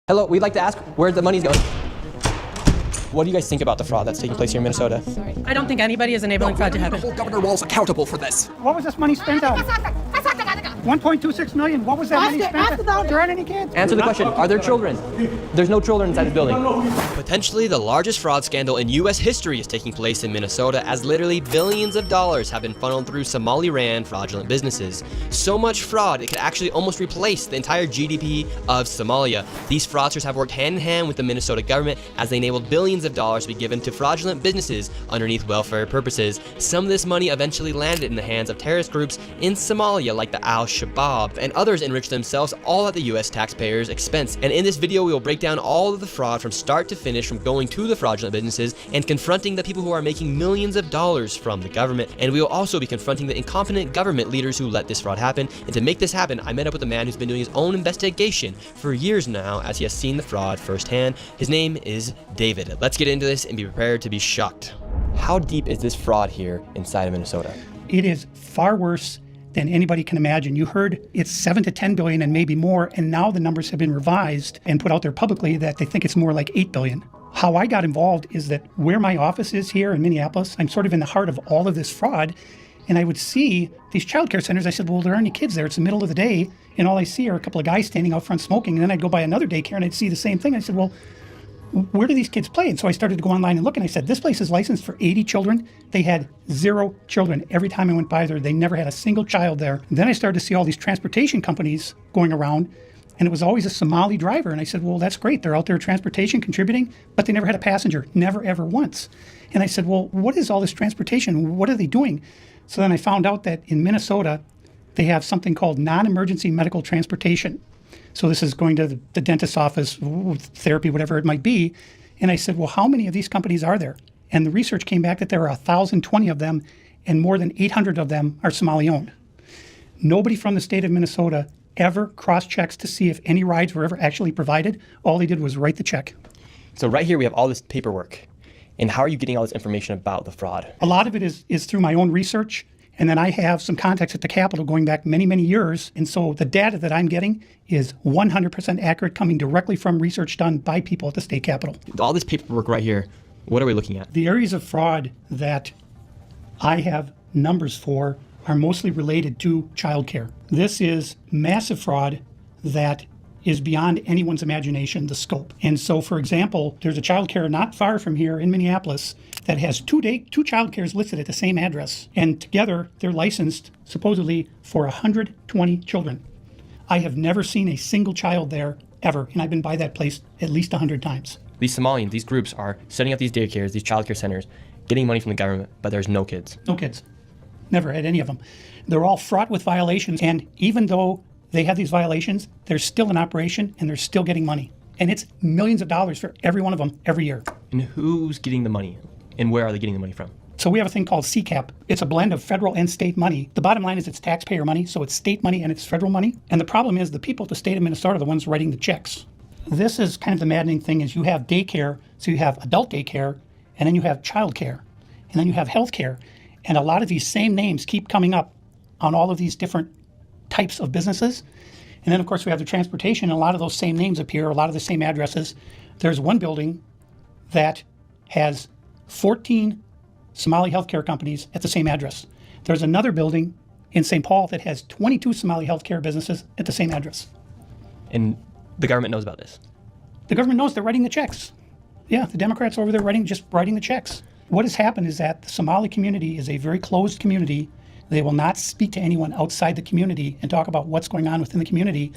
Hello, we'd like to ask where the money's going. What do you guys think about the fraud that's taking place here in Minnesota? I don't think anybody is enabling fraud to happen. Hold Governor Walz accountable for this. What was this money spent on? 1.26 million. What was that money spent on? There aren't any kids. Answer the question. Are there children? There's no children inside this building. Potentially the largest fraud scandal in U.S. history is taking place in Minnesota, as literally billions of dollars have been funneled through Somali-ran fraudulent businesses. So much fraud, it could actually almost replace the entire GDP of Somalia. These fraudsters have worked hand in hand with the Minnesota government as they enabled billions of dollars to be given to fraudulent businesses underneath welfare purposes. Some of this money eventually landed in the hands of terrorist groups in Somalia like the Al-Shabaab, and others enriched themselves all at the U.S. taxpayers' expense. And in this video, we will break down all of the fraud from start to finish, from going to the fraudulent businesses and confronting the people who are making millions of dollars from the government. And we will also be confronting the incompetent government leaders who let this fraud happen. And to make this happen, I met up with a man who's been doing his own investigation for years now, as he has seen the fraud firsthand. His name is David. Let's get into this and be prepared to be shocked. How deep is this fraud here inside of Minnesota? It is far worse than anybody can imagine. You heard it's 7 to 10 billion and maybe more, and now the numbers have been revised and put out there publicly that they think it's more like 8 billion. How I got involved is that where my office is here in Minneapolis, I'm sort of in the heart of all of this fraud, and I would see these childcare centers. I said, well, there aren't any kids there. It's the middle of the day, and all I see are a couple of guys standing out front smoking, and then I'd go by another daycare and I'd see the same thing. I said, well, where do these kids play? And so I started to go online and look, and I said, this place is licensed for 80 children. They had 0 children. Every time I went by there, they never had a single child there. And then I started to see all these transportation companies going around, and it was always a Somali driver. And I said, well, that's great. They're out there transportation, contributing, but they never had a passenger, never, ever once. And I said, well, what is all this transportation? What are they doing? So then I found out that in Minnesota, they have something called non-emergency medical transportation. So this is going to the dentist's office, therapy, whatever it might be. And I said, well, how many of these companies are there? And the research came back that there are 1,020 of them, and more than 800 of them are Somali-owned. Nobody from the state of Minnesota ever cross-checks to see if any rides were ever actually provided. All they did was write the check. So right here we have all this paperwork. And how are you getting all this information about the fraud? A lot of it is through my own research. And then I have some contacts at the Capitol going back many, many years. And so the data that I'm getting is 100% accurate, coming directly from research done by people at the state Capitol. All this paperwork right here, what are we looking at? The areas of fraud that I have numbers for are mostly related to childcare. This is massive fraud that is beyond anyone's imagination, the scope. And so, for example, there's a childcare not far from here in Minneapolis that has two childcares listed at the same address. And together, they're licensed supposedly for 120 children. I have never seen a single child there ever, and I've been by that place at least 100 times. These Somalians, these groups are setting up these daycares, these childcare centers, getting money from the government, but there's no kids. No kids. Never had any of them. They're all fraught with violations, and even though they have these violations, they're still in operation, and they're still getting money. And it's millions of dollars for every one of them every year. And who's getting the money? And where are they getting the money from? So we have a thing called CCAP. It's a blend of federal and state money. The bottom line is it's taxpayer money, so it's state money and it's federal money. And the problem is the people at the state of Minnesota are the ones writing the checks. This is kind of the maddening thing is you have daycare, so you have adult daycare, and then you have child care, and then you have health care. And a lot of these same names keep coming up on all of these different types of businesses. And then, of course, we have the transportation, and a lot of those same names appear, a lot of the same addresses. There's one building that has 14 Somali healthcare companies at the same address. There's another building in St. Paul that has 22 Somali healthcare businesses at the same address. And the government knows about this? The government knows, they're writing the checks. Yeah, the Democrats over there just writing the checks. What has happened is that the Somali community is a very closed community. They will not speak to anyone outside the community and talk about what's going on within the community.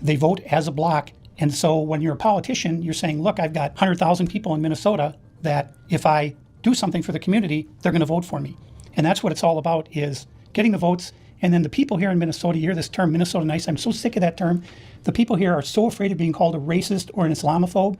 They vote as a block. And so when you're a politician, you're saying, look, I've got 100,000 people in Minnesota that if I do something for the community, they're going to vote for me. And that's what it's all about, is getting the votes. And then the people here in Minnesota, you hear this term, Minnesota nice. I'm so sick of that term. The people here are so afraid of being called a racist or an Islamophobe.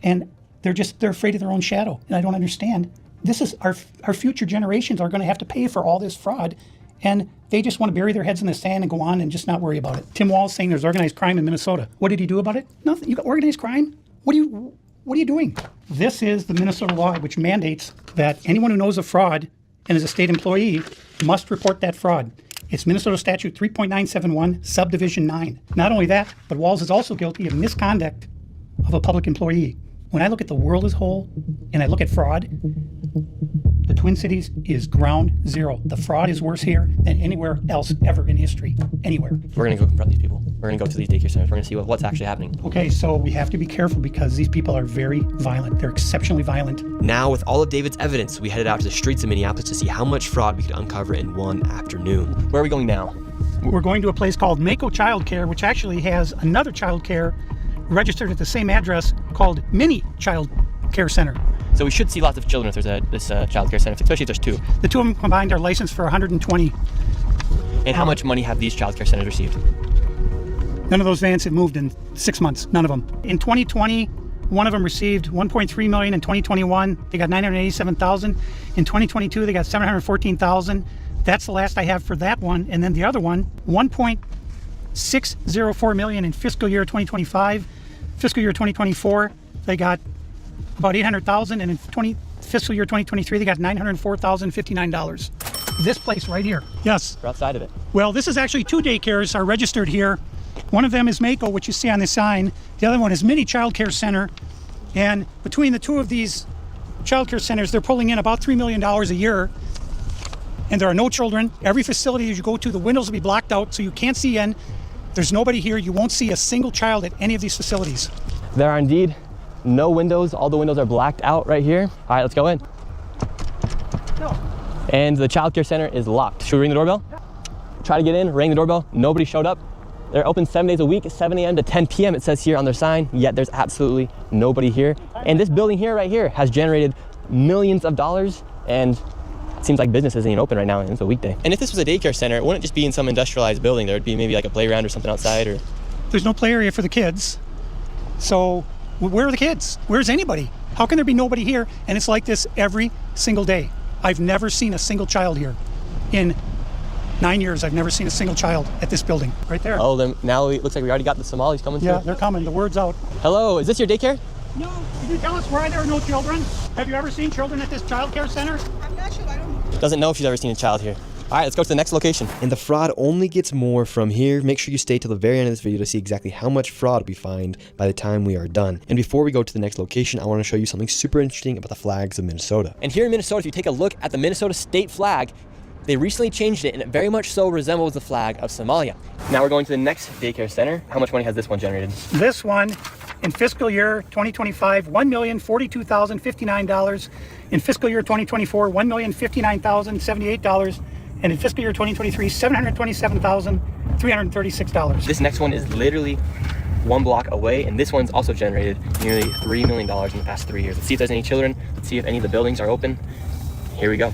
And they're afraid of their own shadow. And I don't understand. This is our future generations are going to have to pay for all this fraud, and they just want to bury their heads in the sand and go on and just not worry about it. Tim Walz saying there's organized crime in Minnesota. What did he do about it? Nothing. You got organized crime? What are you doing? This is the Minnesota law, which mandates that anyone who knows of fraud and is a state employee must report that fraud. It's Minnesota Statute 3.971, Subdivision 9. Not only that, but Walz is also guilty of misconduct of a public employee. When I look at the world as a whole and I look at fraud, the Twin Cities is ground zero. The fraud is worse here than anywhere else ever in history, anywhere. We're going to go confront these people. We're going to go to these daycare centers. We're going to see what's actually happening. Okay, so we have to be careful because these people are very violent. They're exceptionally violent. Now, with all of David's evidence, we headed out to the streets of Minneapolis to see how much fraud we could uncover in one afternoon. Where are we going now? We're going to a place called Mako Child Care, which actually has another child care registered at the same address called Mini Child Care Center. So we should see lots of children if there's this child care center, especially if there's two. The two of them combined are licensed for $120. And how much money have these child care centers received? None of those vans have moved in 6 months. None of them. In 2020, one of them received $1.3 million. In 2021, they got $987,000. In 2022, they got $714,000. That's the last I have for that one. And then the other one, $1.604 million in fiscal year 2025. Fiscal year 2024, they got about $800,000, and in fiscal year 2023, they got $904,059. This place right here. Yes. We're outside of it. Well, this is actually two daycares are registered here. One of them is Mako, which you see on the sign. The other one is Mini Child Care Center. And between the two of these child care centers, they're pulling in about $3 million a year. And there are no children. Every facility that you go to, the windows will be blocked out, so you can't see in. There's nobody here. You won't see a single child at any of these facilities. There are indeed no windows. All the windows are blacked out right here. All right, let's go in. No. And the child care center is locked. Should we ring the doorbell? Try to get in, ring the doorbell. Nobody showed up. They're open 7 days a week, 7 a.m. to 10 p.m. it says here on their sign, yet there's absolutely nobody here. And this building here, right here, has generated millions of dollars, and it seems like business isn't even open right now, and it's a weekday. And if this was a daycare center, it wouldn't just be in some industrialized building. There would be maybe like a playground or something outside, or... There's no play area for the kids. So where are the kids? Where's anybody? How can there be nobody here? And it's like this every single day. I've never seen a single child here. In 9 years, I've never seen a single child at this building. Right there. Oh, then now it looks like we already got the Somalis coming through. Yeah, they're coming. The word's out. Hello, is this your daycare? No. Can you tell us why there are no children? Have you ever seen children at this child care center? I'm not sure. I don't know. Doesn't know if she's ever seen a child here. All right, let's go to the next location. And the fraud only gets more from here. Make sure you stay till the very end of this video to see exactly how much fraud we find by the time we are done. And before we go to the next location, I want to show you something super interesting about the flags of Minnesota. And here in Minnesota, if you take a look at the Minnesota state flag, they recently changed it, and it very much so resembles the flag of Somalia. Now we're going to the next daycare center. How much money has this one generated? This one, in fiscal year 2025, $1,042,059. In fiscal year 2024, $1,059,078. And in fiscal year 2023, $727,336. This next one is literally one block away, and this one's also generated nearly $3 million in the past 3 years. Let's see if there's any children. Let's see if any of the buildings are open. Here we go.